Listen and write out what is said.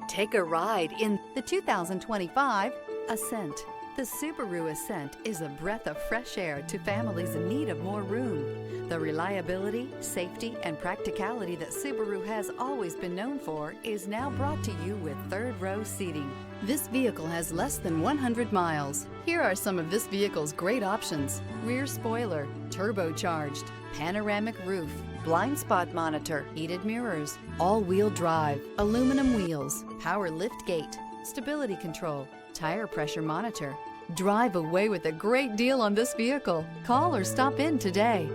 Take a ride in the 2025 Ascent. The Subaru Ascent is a breath of fresh air to families in need of more room. The reliability, safety, and practicality that Subaru has always been known for is now brought to you with third-row seating. This vehicle has less than 100 miles. Here are some of this vehicle's great options: rear spoiler, turbocharged, panoramic roof, blind spot monitor, heated mirrors, all-wheel drive, aluminum wheels, power lift gate, stability control, tire pressure monitor. Drive away with a great deal on this vehicle. Call or stop in today.